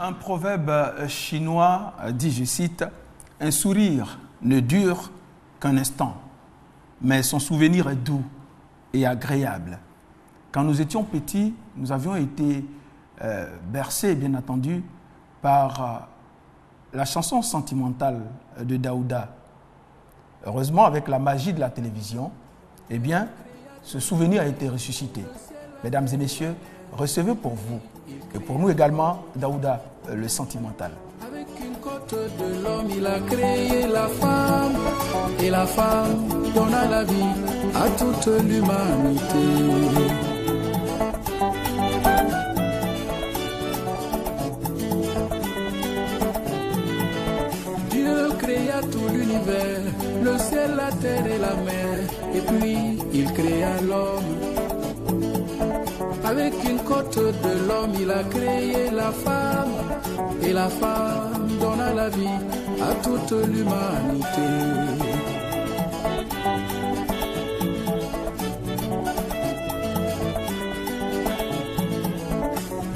Un proverbe chinois dit, je cite, « Un sourire ne dure qu'un instant, mais son souvenir est doux et agréable. » Quand nous étions petits, nous avions été bercés, bien entendu, par la chanson sentimentale de Daouda. Heureusement, avec la magie de la télévision, eh bien, ce souvenir a été ressuscité. Mesdames et messieurs, recevez pour vous et pour nous également Daouda, le sentimental. Avec une côte de l'homme, il a créé la femme, et la femme donna la vie à toute l'humanité. Dieu créa tout l'univers, le ciel, la terre et la mer, et puis il créa l'homme. Avec une côte de l'homme, il a créé la femme, et la femme donna la vie à toute l'humanité.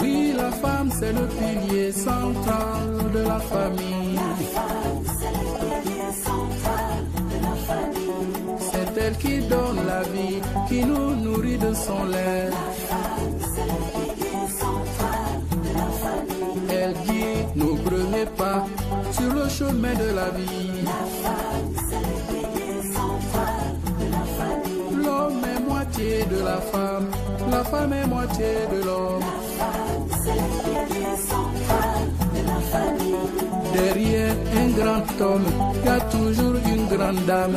Oui, la femme, c'est le pilier central de la famille. C'est elle qui donne la vie, qui nous nourrit de son lait. Elle guide nos premiers pas sur le chemin de la vie. L'homme est moitié de la femme est moitié de l'homme. Derrière un grand homme, il y a toujours une grande dame.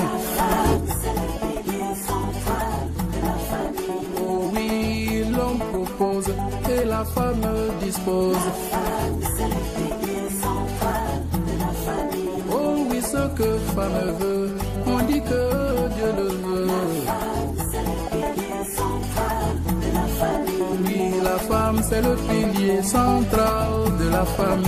Oh oui, l'homme propose et la femme dispose. Oh oui, ce que femme veut, on dit que Dieu le veut. Oui, la femme c'est le pilier central de la famille.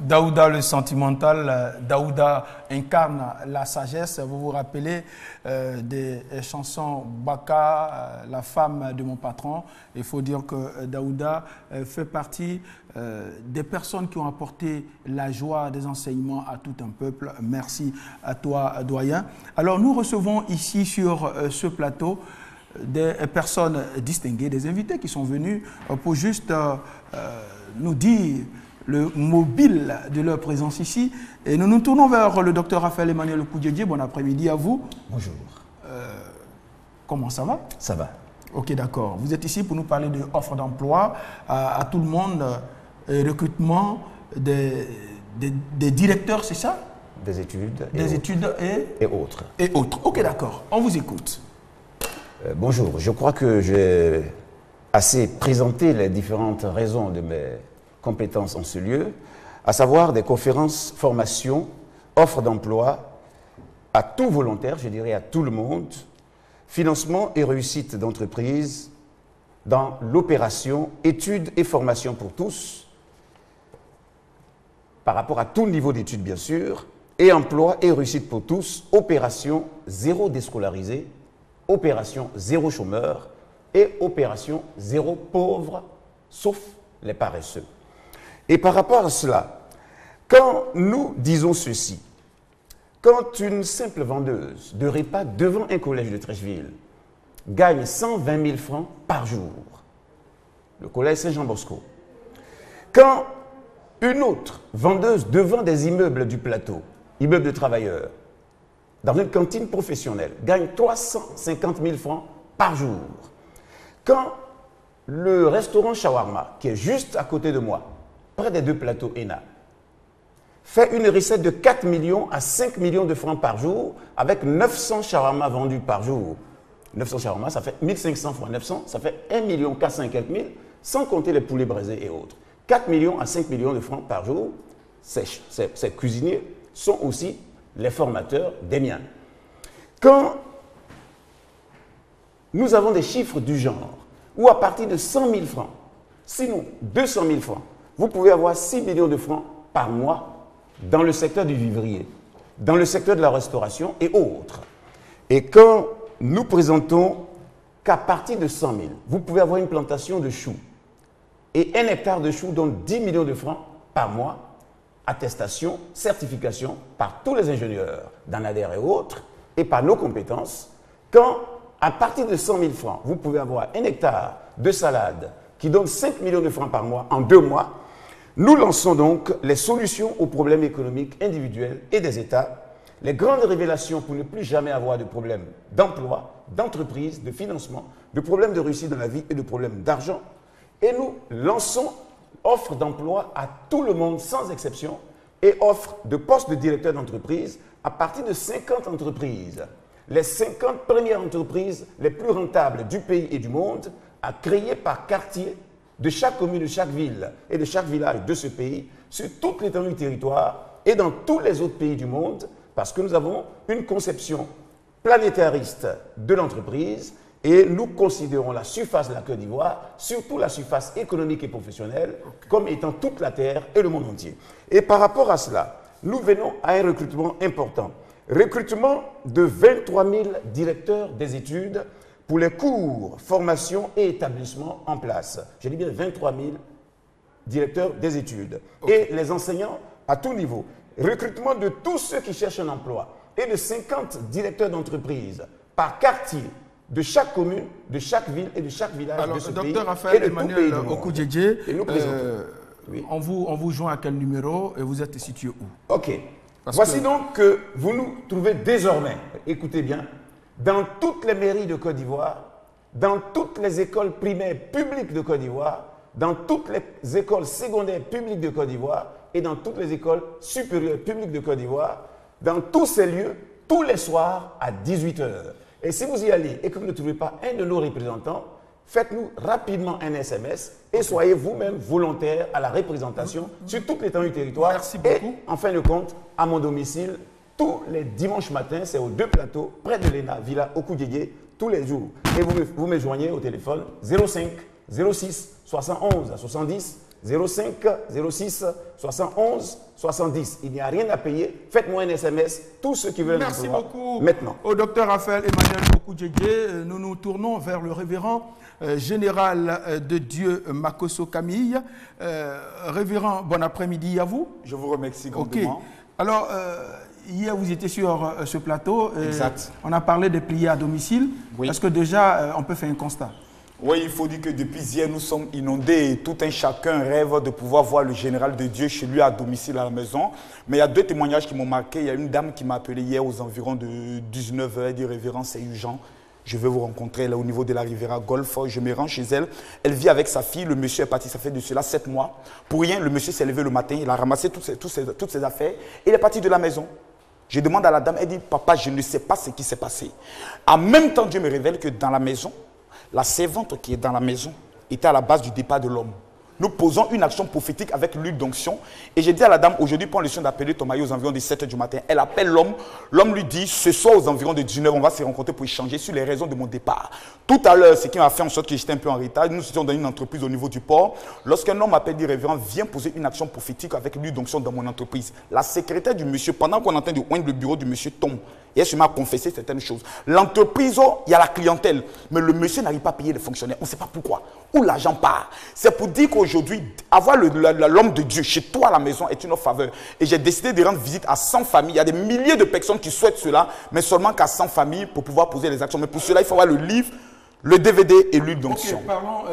Daouda le sentimental, Daouda incarne la sagesse. Vous vous rappelez des chansons Baka, la femme de mon patron. Il faut dire que Daouda fait partie des personnes qui ont apporté la joie des enseignements à tout un peuple. Merci à toi, doyen. Alors nous recevons ici sur ce plateau des personnes distinguées, des invités qui sont venus pour juste nous dire le mobile de leur présence ici. Et nous nous tournons vers le docteur Raphaël Emmanuel Koudjedje. Bon après-midi à vous. Bonjour. Comment ça va? Ça va. Ok, d'accord. Vous êtes ici pour nous parler de offre d'emploi à tout le monde, recrutement des directeurs, c'est ça? Des études. Des études et autres. Et autres. Ok, d'accord. On vous écoute. Bonjour. Je crois que j'ai assez présenté les différentes raisons de mes compétences en ce lieu, à savoir des conférences, formations, offres d'emploi à tout volontaire, je dirais à tout le monde, financement et réussite d'entreprise dans l'opération études et formation pour tous, par rapport à tout niveau d'études bien sûr, et emploi et réussite pour tous, opération zéro déscolarisé, opération zéro chômeur et opération zéro pauvre, sauf les paresseux. Et par rapport à cela, quand nous disons ceci, quand une simple vendeuse de repas devant un collège de Trècheville gagne 120 000 francs par jour, le collège Saint-Jean-Bosco, quand une autre vendeuse devant des immeubles du plateau, immeubles de travailleurs, dans une cantine professionnelle, gagne 350 000 francs par jour, quand le restaurant Shawarma, qui est juste à côté de moi, près des deux plateaux ENA, fait une recette de 4 millions à 5 millions de francs par jour avec 900 shawarma vendus par jour. 900 shawarma, ça fait 1500 fois 900, ça fait 1 million 400 et quelques mille, sans compter les poulets braisés et autres. 4 millions à 5 millions de francs par jour, ces cuisiniers sont aussi les formateurs des miens. Quand nous avons des chiffres du genre, où à partir de 100 000 francs, Sinon, 200 000 francs, vous pouvez avoir 6 millions de francs par mois dans le secteur du vivrier, dans le secteur de la restauration et autres. Et quand nous présentons qu'à partir de 100 000, vous pouvez avoir une plantation de choux et 1 hectare de choux donne 10 millions de francs par mois, attestation, certification par tous les ingénieurs d'ANADER et autres, et par nos compétences, quand à partir de 100 000 francs, vous pouvez avoir 1 hectare de salade qui donne 5 millions de francs par mois en 2 mois, nous lançons donc les solutions aux problèmes économiques individuels et des États, les grandes révélations pour ne plus jamais avoir de problèmes d'emploi, d'entreprise, de financement, de problèmes de réussite dans la vie et de problèmes d'argent. Et nous lançons offre d'emploi à tout le monde sans exception et offre de postes de directeur d'entreprise à partir de 50 entreprises. Les 50 premières entreprises les plus rentables du pays et du monde à créer par quartier de chaque commune, de chaque ville et de chaque village de ce pays sur toute l'étendue du territoire et dans tous les autres pays du monde parce que nous avons une conception planétariste de l'entreprise et nous considérons la surface de la Côte d'Ivoire, surtout la surface économique et professionnelle, comme étant toute la terre et le monde entier. Et par rapport à cela, nous venons à un recrutement important. Recrutement de 23 000 directeurs des études pour les cours, formations et établissements en place. Je dis bien 23 000 directeurs des études. Et les enseignants à tout niveau. Recrutement de tous ceux qui cherchent un emploi et de 50 directeurs d'entreprise par quartier de chaque commune, de chaque ville et de chaque village de ce pays. Docteur Raphaël Emmanuel Okudjedje, oui. on vous joint à quel numéro et vous êtes situé où? Ok. Voici donc que vous nous trouvez désormais, écoutez bien, dans toutes les mairies de Côte d'Ivoire, dans toutes les écoles primaires publiques de Côte d'Ivoire, dans toutes les écoles secondaires publiques de Côte d'Ivoire et dans toutes les écoles supérieures publiques de Côte d'Ivoire, dans tous ces lieux, tous les soirs à 18 h. Et si vous y allez et que vous ne trouvez pas un de nos représentants, faites-nous rapidement un SMS et soyez vous-même volontaire à la représentation sur toute l'étendue du territoire. Merci beaucoup. Et en fin de compte, à mon domicile, tous les dimanches matins, c'est aux 2 plateaux, près de l'ENA, Villa Okudjedje, tous les jours. Et vous me joignez au téléphone 05 06 71 70 05 06 71 70. Il n'y a rien à payer. Faites-moi un SMS. Tous ceux qui veulent un emploi. Merci beaucoup maintenant. Au docteur Raphaël Emmanuel Okudjedje. Nous nous tournons vers le révérend général de Dieu Makosso Camille. Révérend, bon après-midi à vous. Je vous remercie grandement. Ok. Alors, hier, vous étiez sur ce plateau. Exact. On a parlé des prières à domicile. Oui. Est-ce que déjà, on peut faire un constat? Oui, il faut dire que depuis hier, nous sommes inondés et tout un chacun rêve de pouvoir voir le général de Dieu chez lui à domicile à la maison. Mais il y a 2 témoignages qui m'ont marqué. Il y a une dame qui m'a appelé hier aux environs de 19 h. Elle dit, révérend, c'est urgent. Je vais vous rencontrer là au niveau de la Riviera Golf. Je me rends chez elle. Elle vit avec sa fille. Le monsieur est parti, ça fait de cela 7 mois. Pour rien, le monsieur s'est levé le matin. Il a ramassé toutes ses affaires. Il est parti de la maison. Je demande à la dame, elle dit, papa, je ne sais pas ce qui s'est passé. En même temps, Dieu me révèle que dans la maison, la servante qui est dans la maison était à la base du départ de l'homme. Nous posons une action prophétique avec l'huile d'onction. Et j'ai dit à la dame, aujourd'hui, prends le soin d'appeler ton mari aux environs de 7 h du matin. Elle appelle l'homme. L'homme lui dit, ce soir aux environs de 19 h, on va se rencontrer pour échanger sur les raisons de mon départ. Tout à l'heure, ce qui m'a fait en sorte que j'étais un peu en retard, nous étions dans une entreprise au niveau du port. Lorsqu'un homme m'appelle, dit, révérend, viens poser une action prophétique avec l'huile d'onction dans mon entreprise. La secrétaire du monsieur, pendant qu'on est en train de oindre le bureau du monsieur, tombe. Et elle se met à confesser certaines choses. L'entreprise, il y a la clientèle, mais le monsieur n'arrive pas à payer les fonctionnaires. On ne sait pas pourquoi. Où l'argent part. C'est pour dire qu'aujourd'hui, avoir l'homme de Dieu chez toi à la maison est une faveur. Et j'ai décidé de rendre visite à 100 familles. Il y a des milliers de personnes qui souhaitent cela, mais seulement qu'à 100 familles pour pouvoir poser les actions. Mais pour cela, il faut avoir le livre, le DVD et l'huile d'onction. Okay, parlons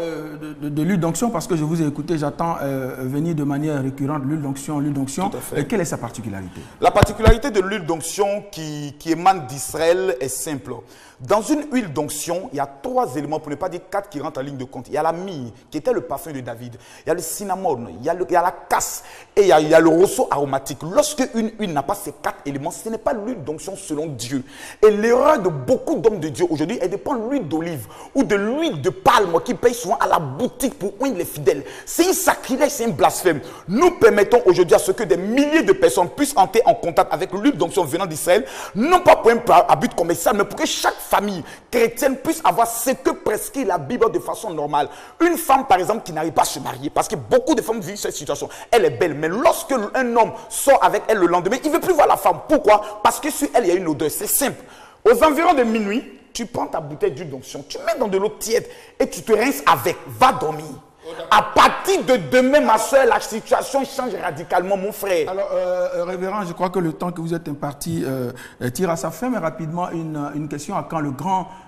de l'huile d'onction parce que je vous ai écouté, j'attends venir de manière récurrente l'huile d'onction, l'huile d'onction. Quelle est sa particularité? La particularité de l'huile d'onction qui émane d'Israël est simple. Dans une huile d'onction, il y a 3 éléments, pour ne pas dire 4 qui rentrent en ligne de compte. Il y a la myrrhe, qui était le parfum de David. Il y a le cinnamon, il y a la casse et il y a le roseau aromatique. Lorsque une huile n'a pas ces 4 éléments, ce n'est pas l'huile d'onction selon Dieu. Et l'erreur de beaucoup d'hommes de Dieu aujourd'hui est de prendre l'huile d'olive ou de l'huile de palme qui paye souvent à la boutique pour oindre les fidèles. C'est un sacrilège, c'est un blasphème. Nous permettons aujourd'hui à ce que des milliers de personnes puissent entrer en contact avec l'huile d'onction venant d'Israël, non pas pour un but commercial, mais pour que chaque famille chrétienne puisse avoir ce que prescrit la Bible de façon normale. Une femme, par exemple, qui n'arrive pas à se marier, parce que beaucoup de femmes vivent cette situation, elle est belle, mais lorsque un homme sort avec elle le lendemain, il ne veut plus voir la femme. Pourquoi? Parce que sur elle, il y a une odeur. C'est simple. Aux environs de minuit, tu prends ta bouteille d'huile d'onction, tu mets dans de l'eau tiède et tu te rinces avec. Va dormir. À partir de demain, ma soeur, la situation change radicalement, mon frère. Alors, révérend, je crois que le temps que vous êtes imparti tire à sa fin, mais rapidement, une question à quand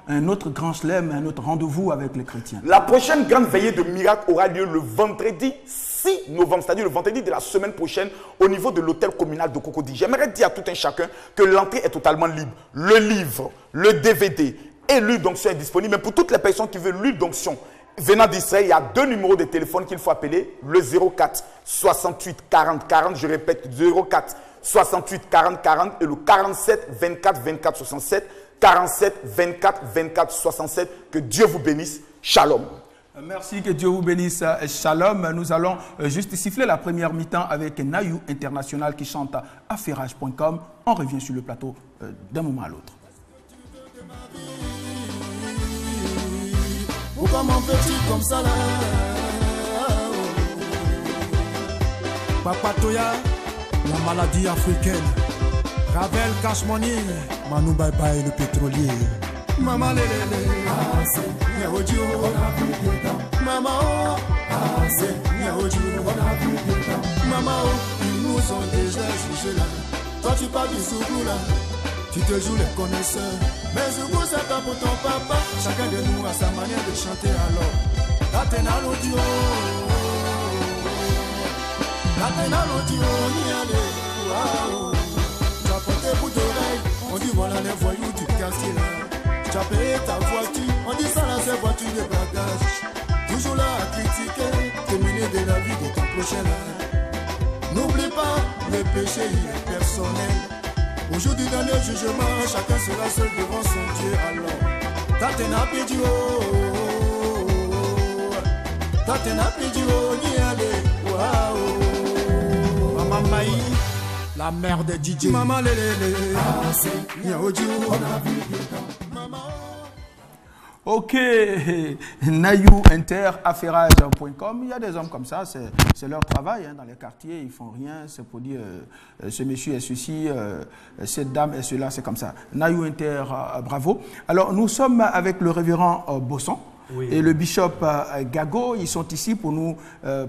un autre grand chelem, un autre rendez-vous avec les chrétiens? La prochaine grande veillée de miracle aura lieu le vendredi 6 novembre, c'est-à-dire le vendredi de la semaine prochaine, au niveau de l'hôtel communal de Cocody. J'aimerais dire à tout un chacun que l'entrée est totalement libre. Le livre, le DVD et l'huile d'onction est disponible, mais pour toutes les personnes qui veulent l'huile d'onction venant d'Israël, il y a 2 numéros de téléphone qu'il faut appeler, le 04 68 40 40, je répète, 04 68 40 40 et le 47 24 24 67, 47 24 24 67. Que Dieu vous bénisse. Shalom. Merci, que Dieu vous bénisse. Shalom. Nous allons juste siffler la première mi-temps avec Nayou International qui chante à affairage.com. On revient sur le plateau d'un moment à l'autre. Pourquoi mon petit comme ça là? Papa Toya, la maladie africaine. Ravel Cash Money, Manu Bye Bye le pétrolier. Maman lélé, ah c'est Yaodio, on a vu des temps. Maman oh, ah c'est Yaodio, on a vu des temps. Maman oh, ils nous ont déjà jugés là. Toi tu parles du Zougou là, tu te joues les connaisseurs. Mais Zougou c'est pas pour ton papa. Chacun de nous a sa manière de chanter alors. T'atena l'audio, t'atena l'audio, ni allez, waouh. Tu as porté bout d'oreille, on dit voilà les voyous du quartier là. Tu as payé ta voiture, on dit ça là c'est voiture de bagage. Toujours là à critiquer, terminer de la vie de ton prochain là. N'oublie pas, le péché il est personnel. Aujourd'hui dans le jugement, chacun sera seul devant son Dieu alors. Tatena pidio, tatena pidio, ni allez, waouh. Maman Maï, la mère de DJ. Maman lélé, ah c'est Yaodio, on a vu des temps. Maman. Ok, Nayou Inter, affairage.com. Il y a des hommes comme ça, c'est leur travail dans les quartiers, ils font rien, c'est pour dire ce monsieur est ceci, cette dame est cela, c'est comme ça. Nayou Inter, bravo. Alors nous sommes avec le révérend Bosson. Oui. Et le bishop Gago, ils sont ici pour nous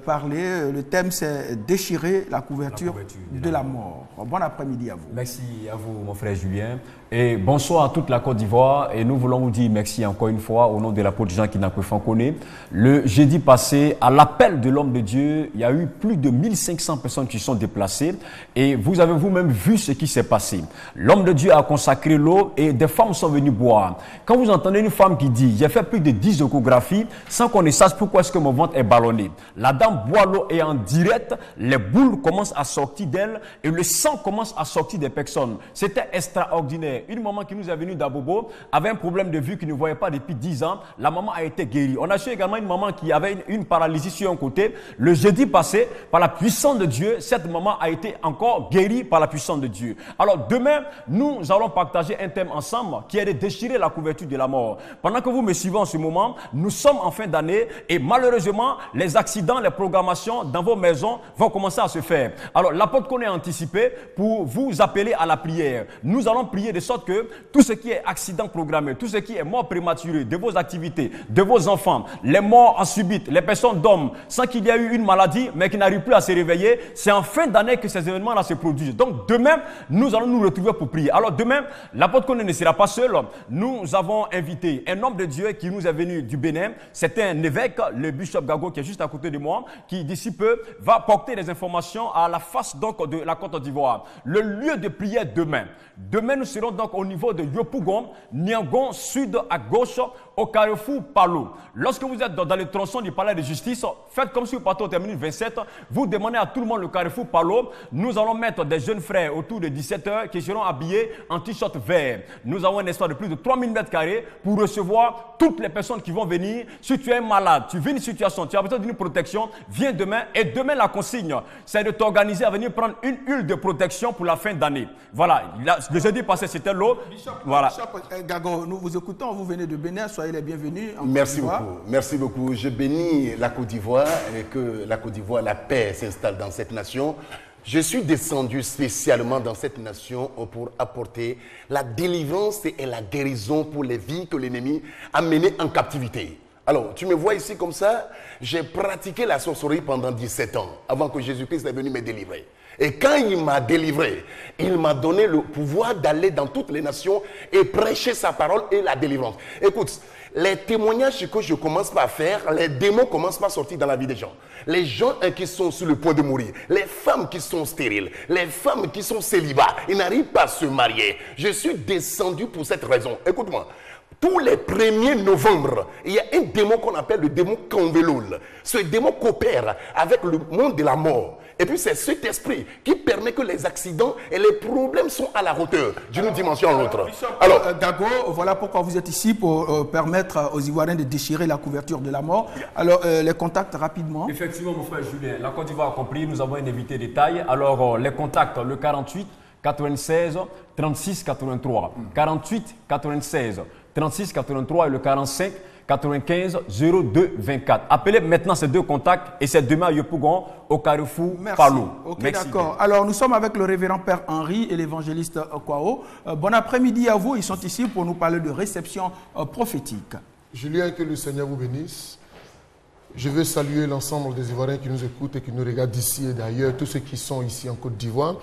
parler. Le thème, c'est déchirer la couverture de la mort. Bon après-midi à vous. Merci à vous, mon frère Julien. Et bonsoir à toute la Côte d'Ivoire. Et nous voulons vous dire merci encore une fois au nom de l'apôtre Jean qui n'a que Fanconé. Le jeudi passé, à l'appel de l'homme de Dieu, il y a eu plus de 1500 personnes qui sont déplacées. Et vous avez vous-même vu ce qui s'est passé. L'homme de Dieu a consacré l'eau et des femmes sont venues boire. Quand vous entendez une femme qui dit « J'ai fait plus de 10 échographies sans qu'on ne sache pourquoi est-ce que mon ventre est ballonné ». La dame boit l'eau et en direct, les boules commencent à sortir d'elle et le sang commence à sortir des personnes. C'était extraordinaire. Une maman qui nous est venue d'Abobo avait un problème de vue qui ne voyait pas depuis 10 ans. La maman a été guérie. On a su également une maman qui avait une paralysie sur un côté. Le jeudi passé, par la puissance de Dieu, cette maman a été encore guérie par la puissance de Dieu. Alors demain, nous allons partager un thème ensemble qui est de déchirer la couverture de la mort. Pendant que vous me suivez en ce moment, nous sommes en fin d'année et malheureusement, les accidents, les programmations dans vos maisons vont commencer à se faire. Alors l'apôtre qu'on a anticipé pour vous appeler à la prière. Nous allons prier de sorte que tout ce qui est accident programmé, tout ce qui est mort prématurée de vos activités, de vos enfants, les morts en subite, les personnes d'hommes sans qu'il y ait eu une maladie mais qui n'arrivent plus à se réveiller, c'est en fin d'année que ces événements-là se produisent. Donc demain, nous allons nous retrouver pour prier. Alors demain, l'apôtre Koné ne sera pas seul. Nous avons invité un homme de Dieu qui nous est venu du Bénin. C'est un évêque, le bishop Gago qui est juste à côté de moi, qui d'ici peu va porter des informations à la face donc de la Côte d'Ivoire. Le lieu de prière demain. Demain, nous serons donc au niveau de Yopougon, Niangon, sud à gauche, au carrefour Palo. Lorsque vous êtes dans les tronçons du palais de justice, faites comme si vous partez au terminus 27. Vous demandez à tout le monde le carrefour Palo. Nous allons mettre des jeunes frères autour de 17h qui seront habillés en t-shirt vert. Nous avons un espace de plus de 3000 m² pour recevoir toutes les personnes qui vont venir. Si tu es malade, tu vis une situation, tu as besoin d'une protection, viens demain. Et demain, la consigne, c'est de t'organiser à venir prendre une huile de protection pour la fin d'année. Voilà, le jeudi passé, c'était l'eau. Voilà. Bishop Gago, nous vous écoutons, vous venez de Bénin, soyez les bienvenus. Merci beaucoup, merci beaucoup. Je bénis la Côte d'Ivoire et que la Côte d'Ivoire, la paix s'installe dans cette nation. Je suis descendu spécialement dans cette nation pour apporter la délivrance et la guérison pour les vies que l'ennemi a menées en captivité. Alors, tu me vois ici comme ça, j'ai pratiqué la sorcellerie pendant 17 ans, avant que Jésus-Christ est venu me délivrer. Et quand il m'a délivré, il m'a donné le pouvoir d'aller dans toutes les nations et prêcher sa parole et la délivrance. Écoute, les témoignages que je commence par faire, les démons commencent par sortir dans la vie des gens. Les gens qui sont sur le point de mourir, les femmes qui sont stériles, les femmes qui sont célibats, ils n'arrivent pas à se marier. Je suis descendu pour cette raison. Écoute-moi. Tous les 1er novembre, il y a un démon qu'on appelle le démon Kanveloul. Ce démon coopère avec le monde de la mort. Et puis c'est cet esprit qui permet que les accidents et les problèmes sont à la hauteur d'une dimension à l'autre. Alors, Gago, voilà pourquoi vous êtes ici, pour permettre aux Ivoiriens de déchirer la couverture de la mort. Alors, les contacts rapidement. Effectivement, mon frère Julien, la Côte d'Ivoire a compris, nous avons un invité de taille. Alors, les contacts, le 48 96 36 83. 48 96 36 83 et le 45 95 02 24. Appelez maintenant ces deux contacts et c'est demain à Yopougon au carrefour Palo. Ok, d'accord. Alors nous sommes avec le révérend Père Henri et l'évangéliste Kwao. Bon après-midi à vous. Ils sont ici pour nous parler de réception prophétique. Julien, que le Seigneur vous bénisse. Je veux saluer l'ensemble des Ivoiriens qui nous écoutent et qui nous regardent d'ici et d'ailleurs, tous ceux qui sont ici en Côte d'Ivoire.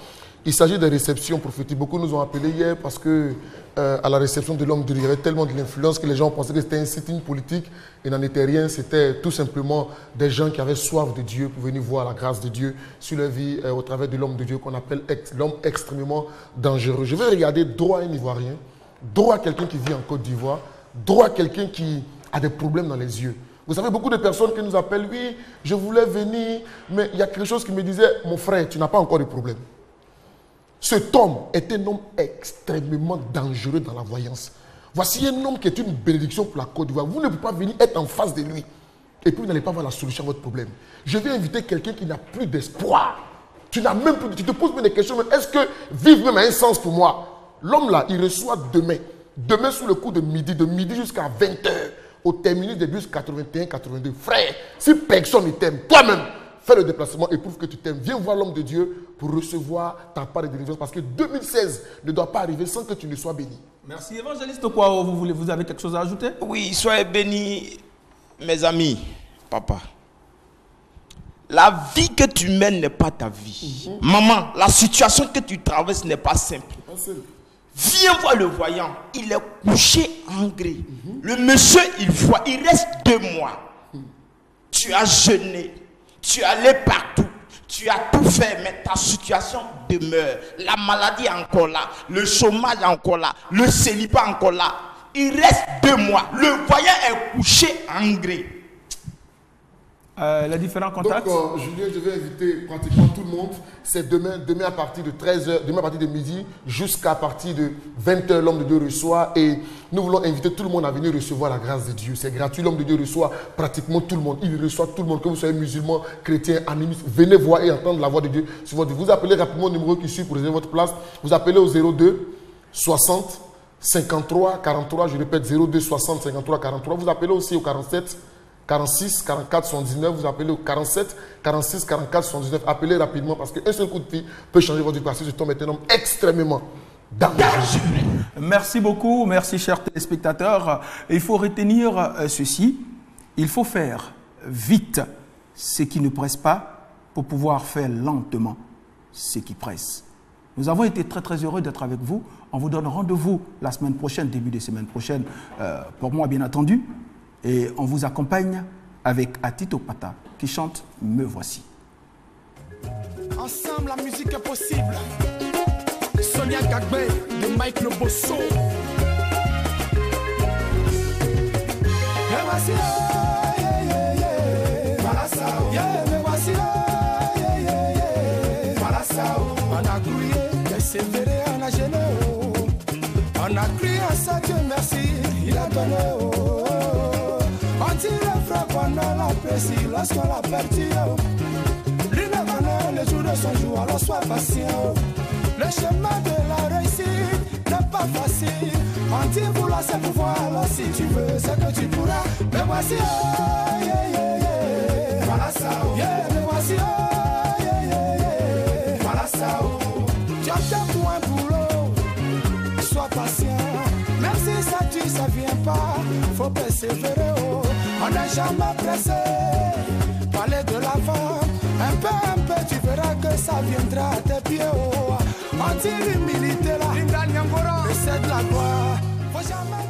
Il s'agit de réception prophétique. Beaucoup nous ont appelés hier parce que à la réception de l'homme de Dieu, il y avait tellement de l'influence que les gens pensaient que c'était un sitting politique. Il n'en était rien. C'était tout simplement des gens qui avaient soif de Dieu pour venir voir la grâce de Dieu sur leur vie au travers de l'homme de Dieu qu'on appelle l'homme extrêmement dangereux. Je vais regarder droit à un Ivoirien, droit à quelqu'un qui vit en Côte d'Ivoire, droit à quelqu'un qui a des problèmes dans les yeux. Vous savez, beaucoup de personnes qui nous appellent, oui, je voulais venir, mais il y a quelque chose qui me disait, mon frère, tu n'as pas encore de problème. Cet homme est un homme extrêmement dangereux dans la voyance. Voici un homme qui est une bénédiction pour la Côte d'Ivoire. Vous ne pouvez pas venir être en face de lui et puis vous n'allez pas avoir la solution à votre problème. Je vais inviter quelqu'un qui n'a plus d'espoir. Tu n'as même plus, tu te poses même des questions, mais est-ce que vivre même a un sens pour moi? L'homme là, il reçoit demain sous le coup de midi jusqu'à 20h, au terminus des bus 81-82. Frère, si personne ne t'aime, toi-même, fais le déplacement et prouve que tu t'aimes. Viens voir l'homme de Dieu pour recevoir ta part de délivrance. Parce que 2016 ne doit pas arriver sans que tu ne sois béni. Merci. Évangéliste Kwao, vous avez quelque chose à ajouter? Oui, soyez bénis, mes amis. Papa, la vie que tu mènes n'est pas ta vie. Maman, la situation que tu traverses n'est pas simple. Viens voir le voyant. Il est couché en gré. Le monsieur, il voit. Il reste 2 mois. Tu as jeûné. Tu es allé partout. Tu as tout fait, mais ta situation demeure. La maladie est encore là. Le chômage est encore là. Le célibat est encore là. Il reste 2 mois. Le voyant est couché en gré. Les différents contacts. Donc, Julien, je vais inviter pratiquement tout le monde. C'est demain à partir de 13h, demain à partir de midi, jusqu'à partir de 20h, l'homme de Dieu reçoit. Et nous voulons inviter tout le monde à venir recevoir la grâce de Dieu. C'est gratuit, l'homme de Dieu reçoit pratiquement tout le monde. Il reçoit tout le monde, que vous soyez musulman, chrétien, animiste. Venez voir et entendre la voix de Dieu sur votre vie. Vous appelez rapidement le numéro qui suit pour réserver votre place. Vous appelez au 02 60 53 43. Je répète, 02 60 53 43. Vous appelez aussi au 47 46 44 79, vous appelez au 47 46 44 79. Appelez rapidement parce qu'un seul coup de fil peut changer votre vie parce que cet homme est un homme extrêmement dangereux. Merci beaucoup, merci chers téléspectateurs. Il faut retenir ceci, il faut faire vite ce qui ne presse pas pour pouvoir faire lentement ce qui presse. Nous avons été très heureux d'être avec vous. On vous donne rendez-vous la semaine prochaine, début de semaine prochaine, pour moi bien entendu. Et on vous accompagne avec Atito Pata qui chante « Me voici ». Ensemble, la musique est possible. Sonia Gagbe de Mike Le Bosso. voici, voilà ça, me voici, voilà ça. On a crié, persévéré, on a gêné, on a crié à ça, Dieu merci, il a donné. On dit le frère qu'on l'apprécie lorsqu'on l'a perdu. Lui ne connaît le jour de son jour, alors sois patient. Le chemin de la réussite n'est pas facile. On dit vouloir c'est pouvoir, alors si tu veux c'est que tu pourras. Me voici, voilà ça, me voici, voilà ça. Tu as pour un boulot, sois patient. Même si ça tue, ça vient pas, faut persévérer. On n'est jamais pressé, parler de l'avant. Un peu, tu verras que ça viendra à tes pieds. On dit l'humilité là, et c'est de la gloire. Faut jamais